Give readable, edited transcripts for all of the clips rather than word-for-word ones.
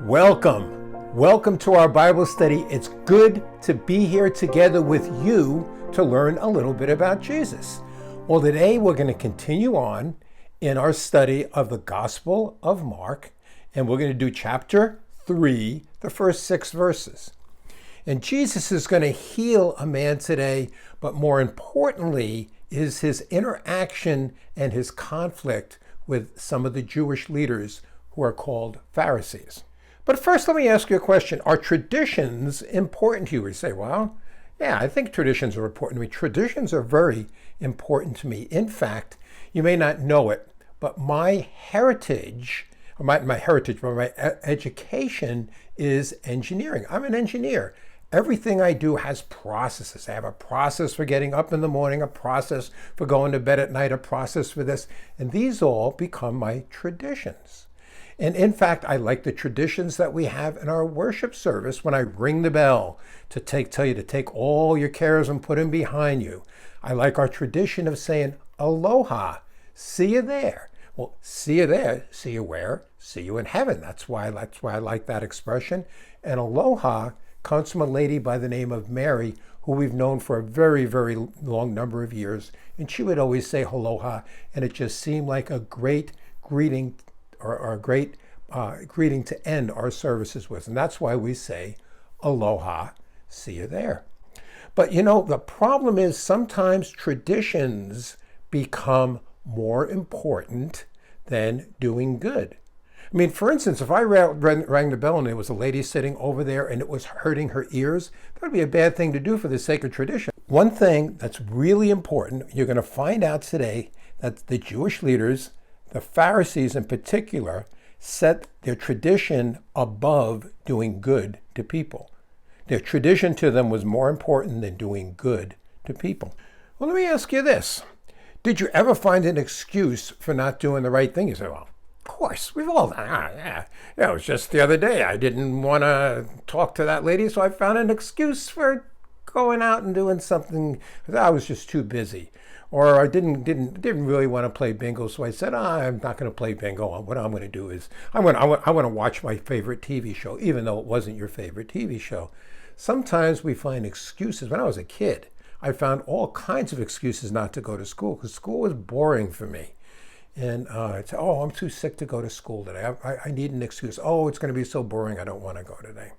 Welcome to our Bible study. It's good to be here together with you to learn a little bit about Jesus. Well, today we're going to continue on in our study of the Gospel of Mark, and we're going to do chapter 3, the first 6 verses. And Jesus is going to heal a man today, but more importantly is his interaction and his conflict with some of the Jewish leaders who are called Pharisees. But first, let me ask you a question. Are traditions important to you? You say, well, yeah, I think traditions are important to me. Traditions are very important to me. In fact, you may not know it, but my education is engineering. I'm an engineer. Everything I do has processes. I have a process for getting up in the morning, a process for going to bed at night, a process for this. And these all become my traditions. And in fact, I like the traditions that we have in our worship service when I ring the bell to tell you to take all your cares and put them behind you. I like our tradition of saying, aloha, see you there. Well, see you there, see you where? See you in heaven. That's why I like that expression. And aloha comes from a lady by the name of Mary, who we've known for a very, very long number of years. And she would always say aloha, and it just seemed like a great greeting or a great greeting to end our services with. And that's why we say, aloha, see you there. But the problem is sometimes traditions become more important than doing good. I mean, for instance, if I rang the bell and there was a lady sitting over there and it was hurting her ears, that would be a bad thing to do for the sake of tradition. One thing that's really important, you're going to find out today that the Jewish leaders, the Pharisees in particular, set their tradition above doing good to people. Their tradition to them was more important than doing good to people. Well, let me ask you this. Did you ever find an excuse for not doing the right thing? You say, well, of course, we've all done. Yeah, it was just the other day. I didn't want to talk to that lady, so I found an excuse for going out and doing something. I was just too busy. Or I didn't really want to play bingo, so I said, I'm not going to play bingo. What I'm going to do is I want to watch my favorite TV show, even though it wasn't your favorite TV show. Sometimes we find excuses. When I was a kid, I found all kinds of excuses not to go to school because school was boring for me. And I'd say, I'm too sick to go to school today. I need an excuse. It's going to be so boring. I don't want to go today.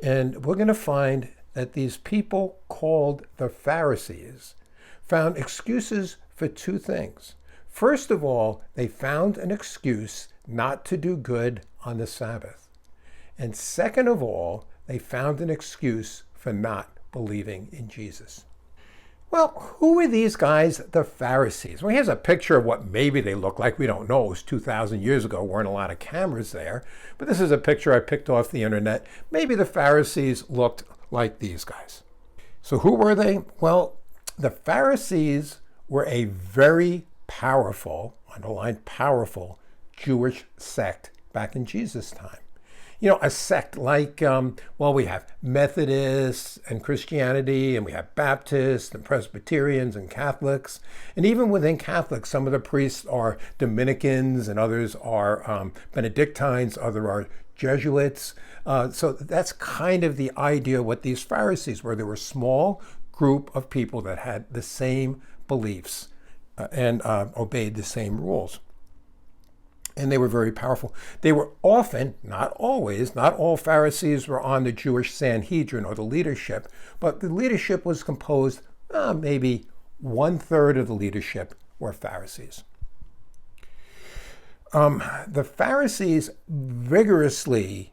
And we're going to find that these people called the Pharisees found excuses for two things. First of all, they found an excuse not to do good on the Sabbath. And second of all, they found an excuse for not believing in Jesus. Well, who were these guys, the Pharisees? Well, here's a picture of what maybe they look like. We don't know. It was 2,000 years ago. Weren't a lot of cameras there. But this is a picture I picked off the internet. Maybe the Pharisees looked like these guys. So who were they? Well, the Pharisees were a very powerful, underlined powerful, Jewish sect back in Jesus' time. A sect like, we have Methodists and Christianity, and we have Baptists and Presbyterians and Catholics. And even within Catholics, some of the priests are Dominicans and others are Benedictines, others are Jesuits. So that's kind of the idea of what these Pharisees were. They were small group of people that had the same beliefs and obeyed the same rules. And they were very powerful. They were often, not always, not all Pharisees were on the Jewish Sanhedrin or the leadership, but the leadership was composed, maybe 1/3 of the leadership were Pharisees. The Pharisees vigorously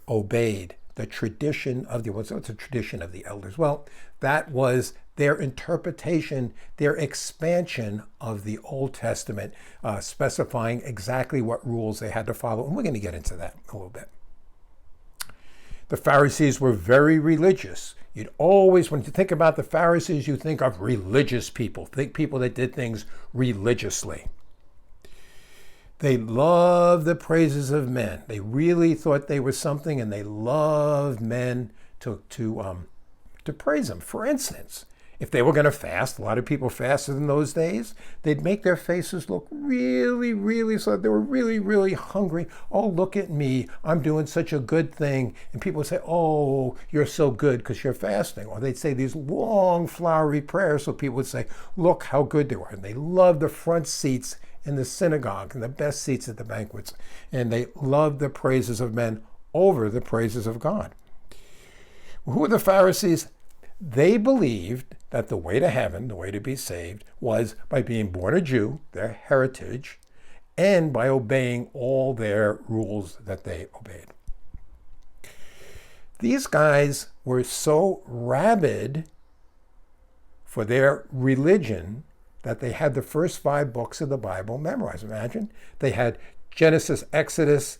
obeyed the tradition of what's the tradition of the elders? Well, that was their interpretation, their expansion of the Old Testament, specifying exactly what rules they had to follow. And we're going to get into that a little bit. The Pharisees were very religious. You'd always, when you think about the Pharisees, you think of religious people. Think people that did things religiously. They loved the praises of men. They really thought they were something, and they loved men to praise them. For instance, If they were going to fast, a lot of people fasted in those days, they'd make their faces look really, really, so they were really, really hungry. Oh, look at me. I'm doing such a good thing. And people would say, oh, you're so good because you're fasting. Or they'd say these long, flowery prayers, so people would say, look how good they were. And they loved the front seats in the synagogue and the best seats at the banquets. And they loved the praises of men over the praises of God. Who were the Pharisees? They believed that the way to heaven, the way to be saved, was by being born a Jew, their heritage, and by obeying all their rules that they obeyed. These guys were so rabid for their religion that they had the first 5 books of the Bible memorized. Imagine, they had Genesis, Exodus,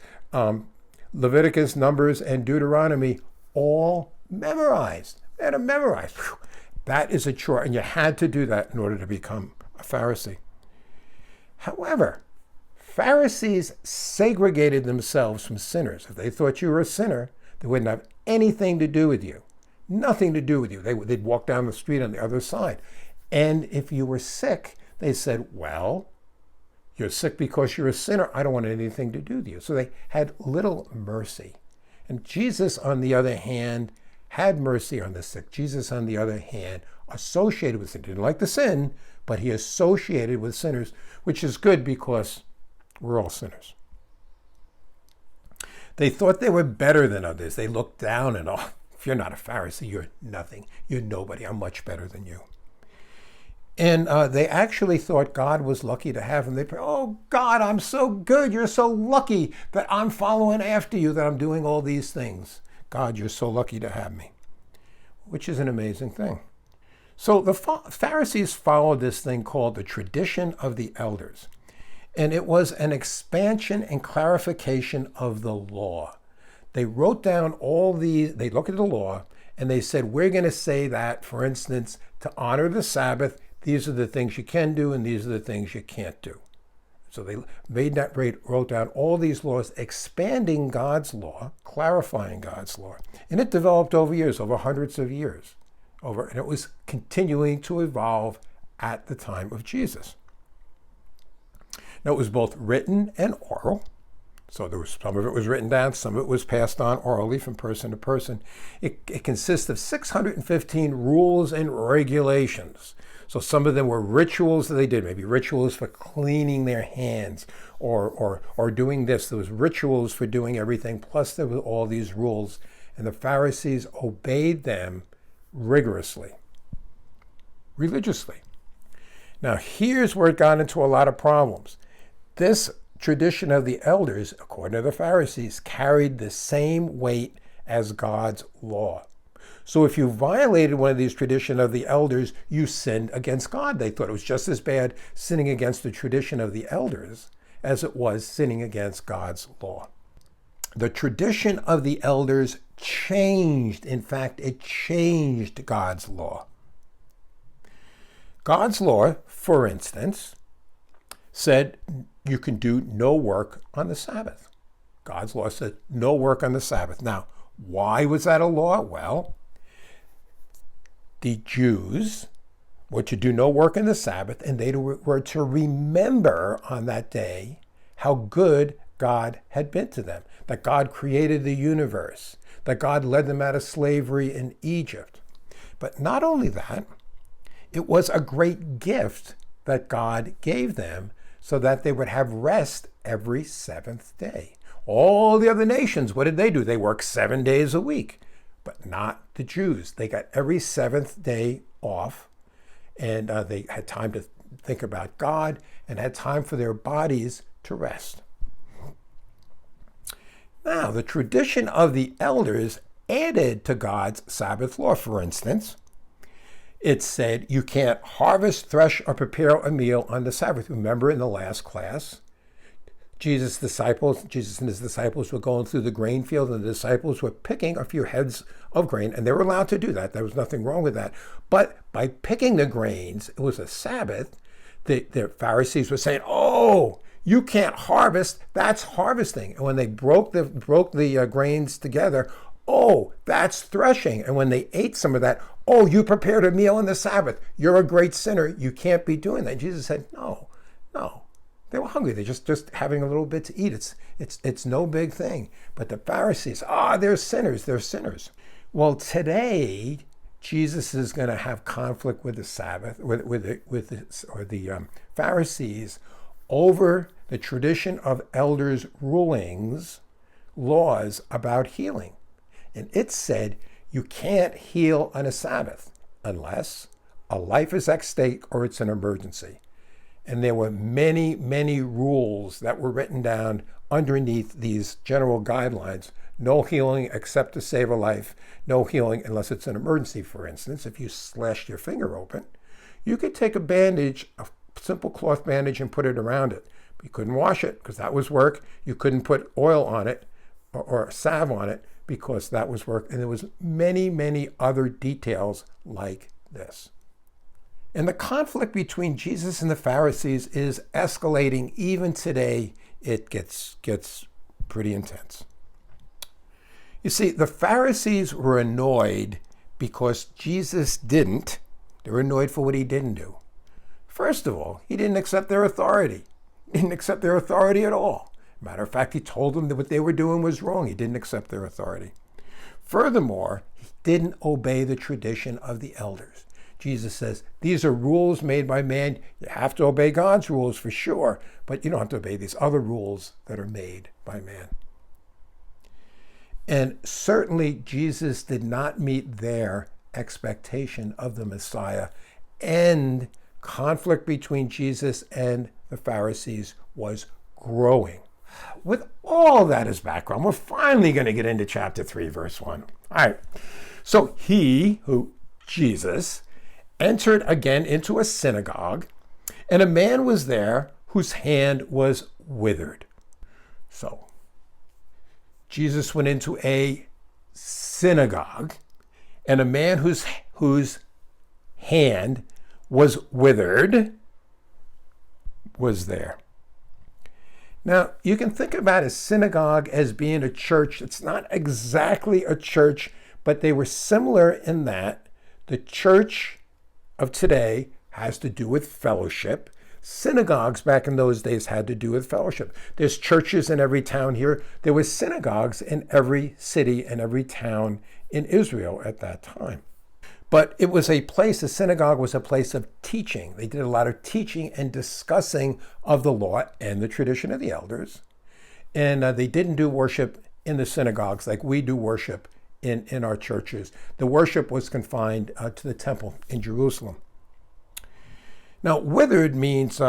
Leviticus, Numbers, and Deuteronomy all memorized. They had them memorized. Whew. That is a chore, and you had to do that in order to become a Pharisee. However, Pharisees segregated themselves from sinners. If they thought you were a sinner, they wouldn't have anything to do with you. Nothing to do with you. They'd walk down the street on the other side. And if you were sick, they said, well, you're sick because you're a sinner. I don't want anything to do with you. So they had little mercy. And Jesus, on the other hand, had mercy on the sick. Jesus, on the other hand, associated with sin. He didn't like the sin, but he associated with sinners, which is good because we're all sinners. They thought they were better than others. They looked down and, oh, if you're not a Pharisee, you're nothing. You're nobody. I'm much better than you. And they actually thought God was lucky to have him. They pray, oh, God, I'm so good. You're so lucky that I'm following after you, that I'm doing all these things. God, you're so lucky to have me, which is an amazing thing. So the Pharisees followed this thing called the tradition of the elders. And it was an expansion and clarification of the law. They wrote down they looked at the law and they said, we're going to say that, for instance, to honor the Sabbath, these are the things you can do and these are the things you can't do. So they wrote down all these laws, expanding God's law, clarifying God's law. And it developed over years, over hundreds of years. And it was continuing to evolve at the time of Jesus. Now, it was both written and oral. So some of it was written down, some of it was passed on orally from person to person. It consists of 615 rules and regulations. So some of them were rituals that they did, maybe rituals for cleaning their hands or doing this. There was rituals for doing everything, plus there were all these rules. And the Pharisees obeyed them rigorously, religiously. Now, here's where it got into a lot of problems. This tradition of the elders, according to the Pharisees, carried the same weight as God's law. So if you violated one of these traditions of the elders, you sinned against God. They thought it was just as bad sinning against the tradition of the elders as it was sinning against God's law. The tradition of the elders changed. In fact, it changed God's law. God's law, for instance, said you can do no work on the Sabbath. God's law said no work on the Sabbath. Now, why was that a law? Well, the Jews were to do no work on the Sabbath, and they were to remember on that day how good God had been to them, that God created the universe, that God led them out of slavery in Egypt. But not only that, it was a great gift that God gave them so that they would have rest every seventh day. All the other nations, what did they do? They worked 7 days a week, but not the Jews. They got every seventh day off, and they had time to think about God and had time for their bodies to rest. Now, the tradition of the elders added to God's Sabbath law. For instance, it said you can't harvest, thresh, or prepare a meal on the Sabbath. Remember in the last class, Jesus and his disciples were going through the grain field, and the disciples were picking a few heads of grain, and they were allowed to do that. There was nothing wrong with that. But by picking the grains, it was a Sabbath, the Pharisees were saying, oh, you can't harvest, that's harvesting. And when they broke the grains together, oh, that's threshing. And when they ate some of that, Oh, you prepared a meal on the Sabbath. You're a great sinner. You can't be doing that. Jesus said, no, no. They were hungry. They're just having a little bit to eat. It's no big thing. But the Pharisees, they're sinners. They're sinners. Well, today, Jesus is going to have conflict with the Sabbath, with the Pharisees over the tradition of elders' rulings, laws about healing. And it said you can't heal on a Sabbath unless a life is at stake or it's an emergency. And there were many, many rules that were written down underneath these general guidelines. No healing except to save a life. No healing unless it's an emergency. For instance, if you slashed your finger open, you could take a bandage, a simple cloth bandage, and put it around it. But you couldn't wash it because that was work. You couldn't put oil on it or salve on it because that was work. And there was many, many other details like this. And the conflict between Jesus and the Pharisees is escalating. Even today, it gets pretty intense. You see, the Pharisees were annoyed because Jesus didn't. They were annoyed for what he didn't do. First of all, he didn't accept their authority. He didn't accept their authority at all. Matter of fact, he told them that what they were doing was wrong. He didn't accept their authority. Furthermore, he didn't obey the tradition of the elders. Jesus says, these are rules made by man. You have to obey God's rules for sure, but you don't have to obey these other rules that are made by man. And certainly Jesus did not meet their expectation of the Messiah, and conflict between Jesus and the Pharisees was growing. With all that as background, we're finally going to get into chapter 3, verse 1. All right. So Jesus, entered again into a synagogue, and a man was there whose hand was withered. So, Jesus went into a synagogue, and a man whose hand was withered was there. Now, you can think about a synagogue as being a church. It's not exactly a church, but they were similar in that the church of today has to do with fellowship. Synagogues back in those days had to do with fellowship. There's churches in every town here. There were synagogues in every city and every town in Israel at that time. But it was a synagogue was a place of teaching. They did a lot of teaching and discussing of the law and the tradition of the elders. And they didn't do worship in the synagogues like we do worship in our churches. The worship was confined to the temple in Jerusalem. Now, withered means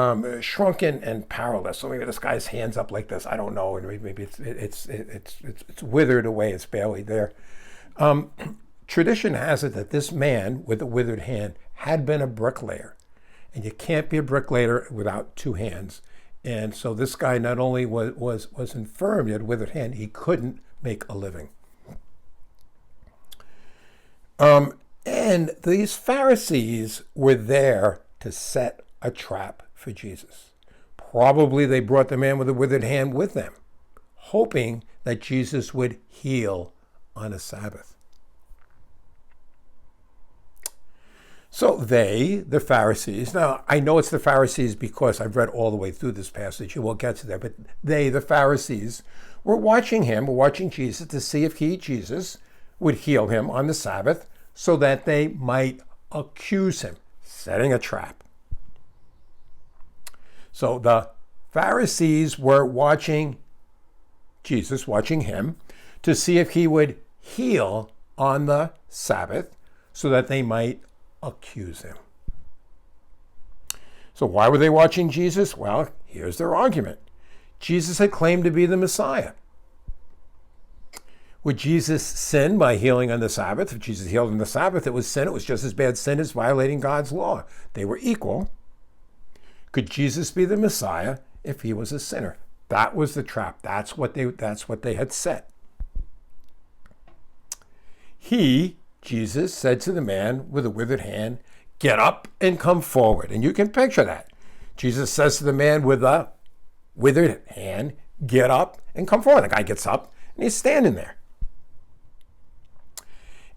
shrunken and powerless. So maybe this guy's hands up like this. I don't know. And maybe it's withered away. It's barely there. Tradition has it that this man with a withered hand had been a bricklayer, and you can't be a bricklayer without two hands. And so this guy not only was infirm, he had a withered hand, he couldn't make a living. And these Pharisees were there to set a trap for Jesus. Probably they brought the man with the withered hand with them, hoping that Jesus would heal on a Sabbath. So the Pharisees, now I know it's the Pharisees because I've read all the way through this passage, and we'll get to that, but the Pharisees, were watching Jesus to see if he, Jesus, would heal him on the Sabbath so that they might accuse him, setting a trap. So the Pharisees were watching Jesus, watching him, to see if he would heal on the Sabbath so that they might accuse him. So why were they watching Jesus? Well, here's their argument. Jesus had claimed to be the Messiah. Would Jesus sin by healing on the Sabbath? If Jesus healed on the Sabbath, it was sin. It was just as bad sin as violating God's law. They were equal. Could Jesus be the Messiah if he was a sinner? That was the trap. That's what they had set. Jesus said to the man with a withered hand, "Get up and come forward." And you can picture that. Jesus says to the man with a withered hand, "Get up and come forward." The guy gets up and he's standing there.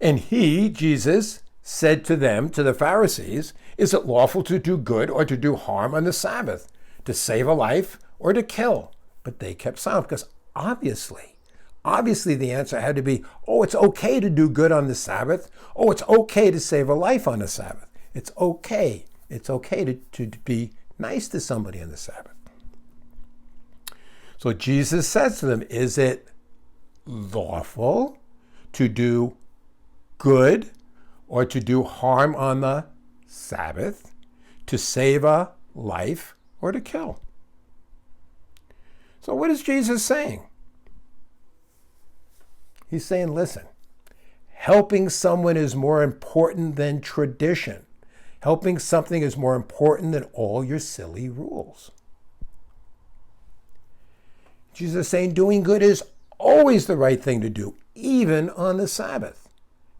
And Jesus, said to them, to the Pharisees, is it lawful to do good or to do harm on the Sabbath, to save a life or to kill? But they kept silent because obviously the answer had to be, oh, it's okay to do good on the Sabbath. Oh, it's okay to save a life on the Sabbath. It's okay. It's okay to be nice to somebody on the Sabbath. So Jesus says to them, is it lawful to do good or to do harm on the Sabbath, to save a life or to kill? So what is Jesus saying? He's saying, listen, helping someone is more important than tradition. Helping something is more important than all your silly rules. Jesus is saying doing good is always the right thing to do, even on the Sabbath.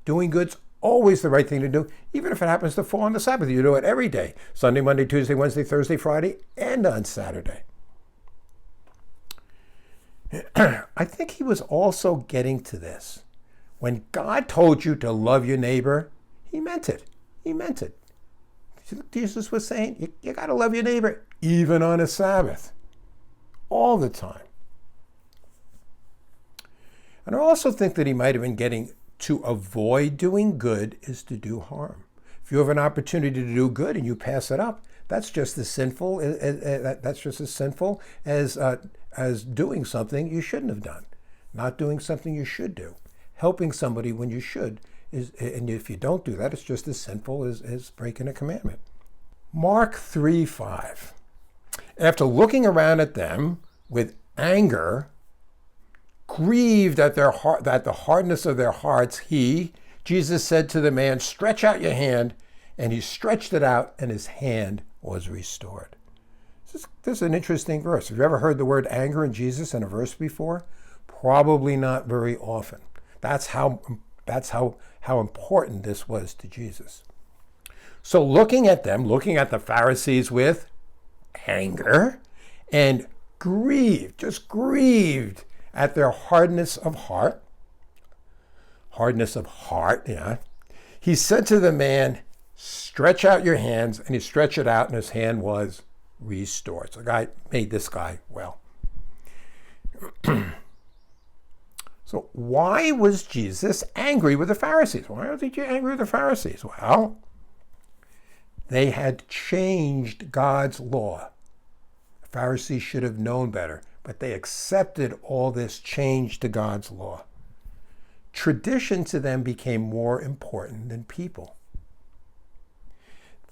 Doing good's always the right thing to do, even if it happens to fall on the Sabbath. You do it every day, Sunday, Monday, Tuesday, Wednesday, Thursday, Friday, and on Saturday. I think he was also getting to this. When God told you to love your neighbor, he meant it. He meant it. Jesus was saying, you got to love your neighbor, even on a Sabbath, all the time. And I also think that he might have been getting to avoid doing good is to do harm. If you have an opportunity to do good and you pass it up, that's just as sinful. That's just as sinful as doing something you shouldn't have done, not doing something you should do, helping somebody when you should. And if you don't do that, it's just as sinful as breaking a commandment. Mark 3:5. After looking around at them with anger, grieved at the hardness of their hearts, Jesus said to the man, stretch out your hand. And he stretched it out, and his hand was restored. This is an interesting verse. Have you ever heard the word anger in Jesus in a verse before? Probably not very often. That's how important this was to Jesus. So looking at the Pharisees with anger and grieved at their hardness of heart, he said to the man, stretch out your hands, and he stretched it out, and his hand was restored. So God made this guy well. So why was Jesus angry with the Pharisees? Why was he angry with the Pharisees? Well, they had changed God's law. The Pharisees should have known better, but they accepted all this change to God's law. Tradition to them became more important than people.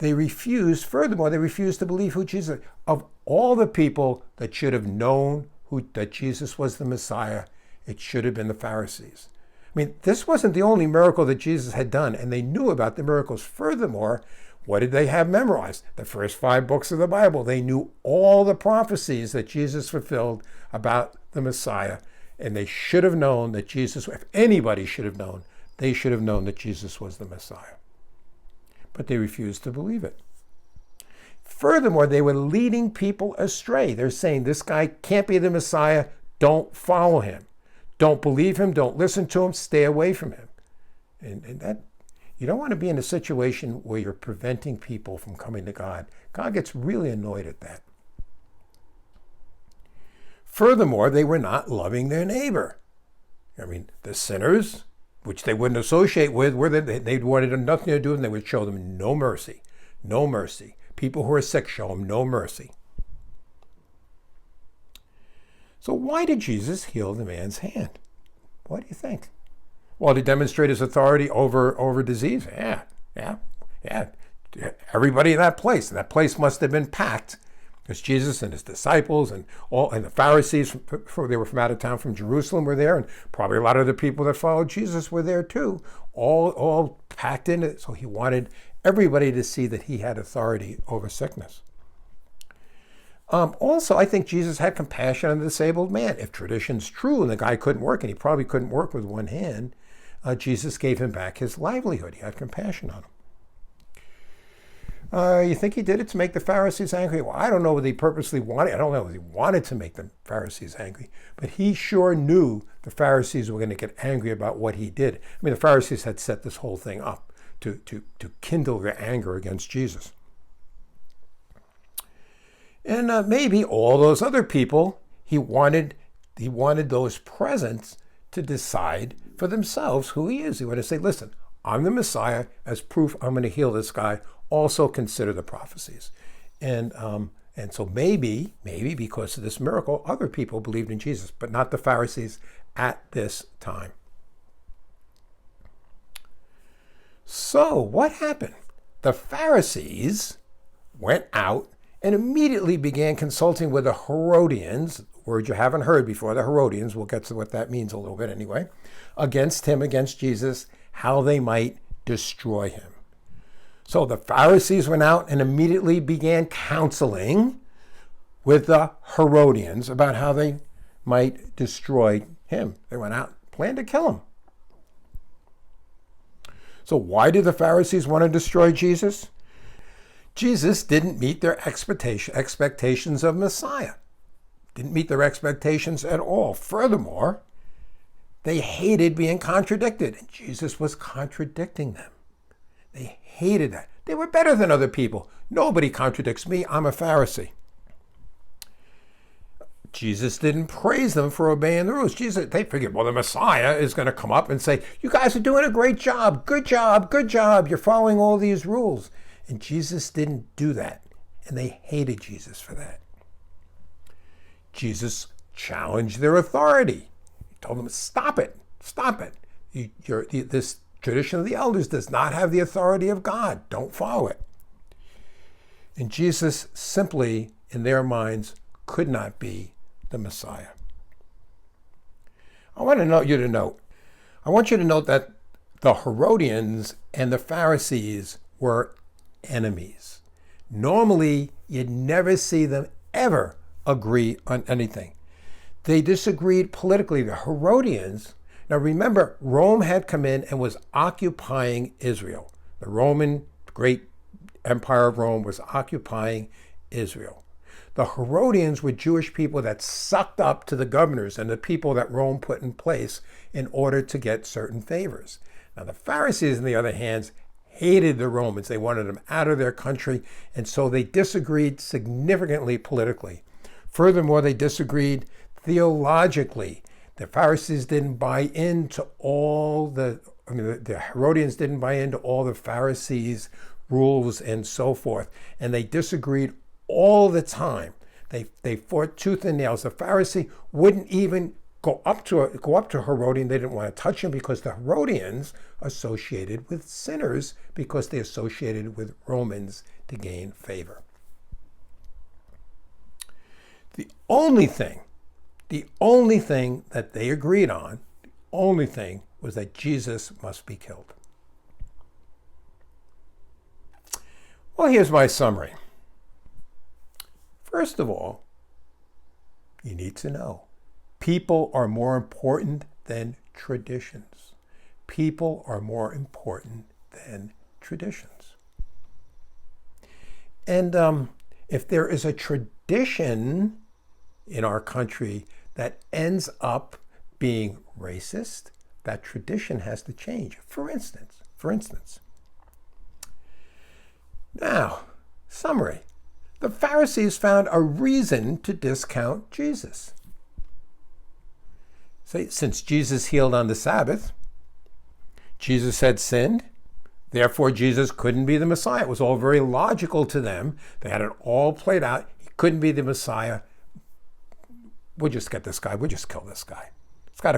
Furthermore, they refused to believe who Jesus was. Of all the people that should have known that Jesus was the Messiah, it should have been the Pharisees. I mean, this wasn't the only miracle that Jesus had done, and they knew about the miracles. Furthermore, what did they have memorized? The first 5 books of the Bible. They knew all the prophecies that Jesus fulfilled about the Messiah, and they should have known that Jesus, if anybody should have known, they should have known that Jesus was the Messiah. But they refused to believe it. Furthermore, they were leading people astray. They're saying, this guy can't be the Messiah. Don't follow him. Don't believe him. Don't listen to him. Stay away from him. And that, you don't want to be in a situation where you're preventing people from coming to God. God gets really annoyed at that. Furthermore, they were not loving their neighbor. I mean, the sinners, which they wouldn't associate with, they wanted nothing to do with, and they would show them no mercy. No mercy. People who are sick, show them no mercy. So why did Jesus heal the man's hand? What do you think? Well, to demonstrate his authority over disease? Yeah. Everybody in that place must have been packed, because Jesus and his disciples and the Pharisees, they were from out of town from Jerusalem, were there, and probably a lot of the people that followed Jesus were there too, all packed in it. So he wanted everybody to see that he had authority over sickness. Also, I think Jesus had compassion on the disabled man. If tradition's true and the guy couldn't work, and he probably couldn't work with one hand, Jesus gave him back his livelihood. He had compassion on him. You think he did it to make the Pharisees angry? Well, I don't know whether he purposely wanted. I don't know whether he wanted to make the Pharisees angry, but he sure knew the Pharisees were going to get angry about what he did. I mean, the Pharisees had set this whole thing up to kindle their anger against Jesus. And maybe all those other people, he wanted those present to decide for themselves who he is. He wanted to say, listen, I'm the Messiah. As proof, I'm going to heal this guy. Also consider the prophecies. And so maybe because of this miracle, other people believed in Jesus, but not the Pharisees at this time. So what happened? The Pharisees went out and immediately began consulting with the Herodians, word you haven't heard before, the Herodians, we'll get to what that means a little bit anyway, against Jesus, how they might destroy him. So the Pharisees went out and immediately began counseling with the Herodians about how they might destroy him. They went out, planned to kill him. So why did the Pharisees want to destroy Jesus? Jesus didn't meet their expectations of Messiah. Didn't meet their expectations at all. Furthermore, they hated being contradicted, and Jesus was contradicting them. They hated that. They were better than other people. Nobody contradicts me. I'm a Pharisee. Jesus didn't praise them for obeying the rules. They figured, well, the Messiah is going to come up and say, you guys are doing a great job. Good job. Good job. You're following all these rules. And Jesus didn't do that. And they hated Jesus for that. Jesus challenged their authority. He told them, stop it. Stop it. This tradition of the elders does not have the authority of God. Don't follow it. And Jesus simply, in their minds, could not be the Messiah. I want you to note that the Herodians and the Pharisees were enemies. Normally, you'd never see them ever agree on anything. They disagreed politically. The Herodians, now remember, Rome had come in and was occupying Israel. The Roman great empire of Rome was occupying Israel. The Herodians were Jewish people that sucked up to the governors and the people that Rome put in place in order to get certain favors. Now the Pharisees, on the other hand, hated the Romans. They wanted them out of their country, and so they disagreed significantly politically. Furthermore, they disagreed theologically. The Pharisees didn't buy into the Herodians didn't buy into all the Pharisees' rules and so forth, and they disagreed all the time. They fought tooth and nails. The Pharisee wouldn't even go up to Herodian. They didn't want to touch him because the Herodians associated with sinners because they associated with Romans to gain favor. The only thing that they agreed on, was that Jesus must be killed. Well, here's my summary. First of all, you need to know, people are more important than traditions. People are more important than traditions. And if there is a tradition in our country that ends up being racist, that tradition has to change. For instance. Now, summary. The Pharisees found a reason to discount Jesus. Since Jesus healed on the Sabbath, Jesus had sinned, therefore Jesus couldn't be the Messiah. It was all very logical to them. They had it all played out. He couldn't be the Messiah. We'll just get this guy. We'll just kill this guy. He's got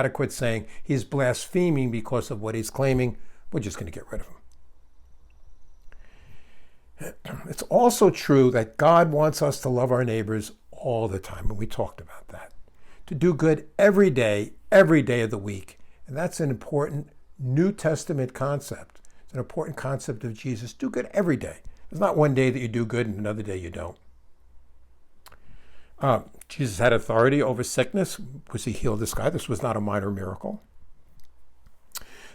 to quit saying he's blaspheming because of what he's claiming. We're just going to get rid of him. It's also true that God wants us to love our neighbors all the time, and we talked about that. To do good every day of the week. And that's an important New Testament concept. It's an important concept of Jesus. Do good every day. There's not one day that you do good and another day you don't. Jesus had authority over sickness because he healed this guy. This was not a minor miracle.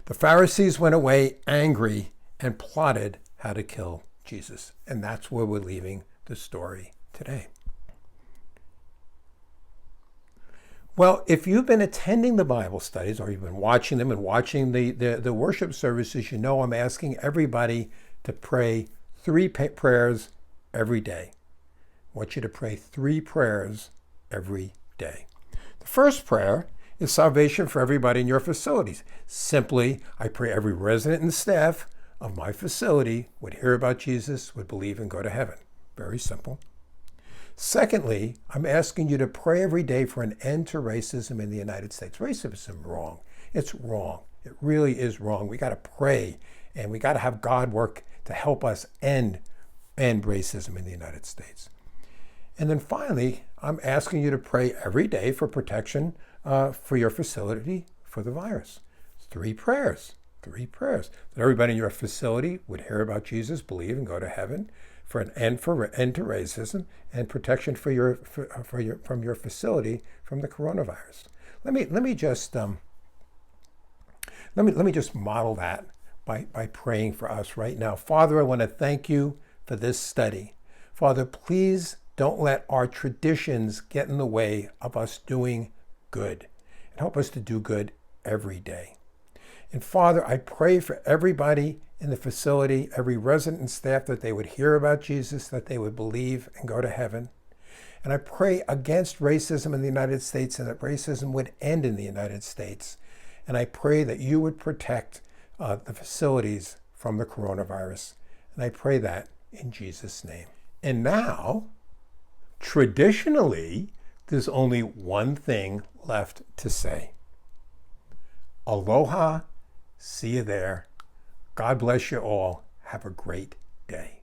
The Pharisees went away angry and plotted how to kill Jesus. And that's where we're leaving the story today. Well, if you've been attending the Bible studies or you've been watching them and watching the worship services, you know I'm asking everybody to pray three prayers every day. I want you to pray three prayers every day. The first prayer is salvation for everybody in your facilities. Simply, I pray every resident and staff of my facility would hear about Jesus, would believe and go to heaven. Very simple. Secondly, I'm asking you to pray every day for an end to racism in the United States. Racism is wrong. It's wrong. It really is wrong. We got to pray and we got to have God work to help us end racism in the United States. And then finally, I'm asking you to pray every day for protection for your facility for the virus. Three prayers. That everybody in your facility would hear about Jesus, believe, and go to heaven. For an end to racism and protection from your facility from the coronavirus. Let me just model that by praying for us right now. Father, I want to thank you for this study. Father, please don't let our traditions get in the way of us doing good, and help us to do good every day. And Father, I pray for everybody in the facility, every resident and staff, that they would hear about Jesus, that they would believe and go to heaven. And I pray against racism in the United States and that racism would end in the United States. And I pray that you would protect the facilities from the coronavirus. And I pray that in Jesus' name. And now, traditionally, there's only one thing left to say. Aloha, see you there. God bless you all. Have a great day.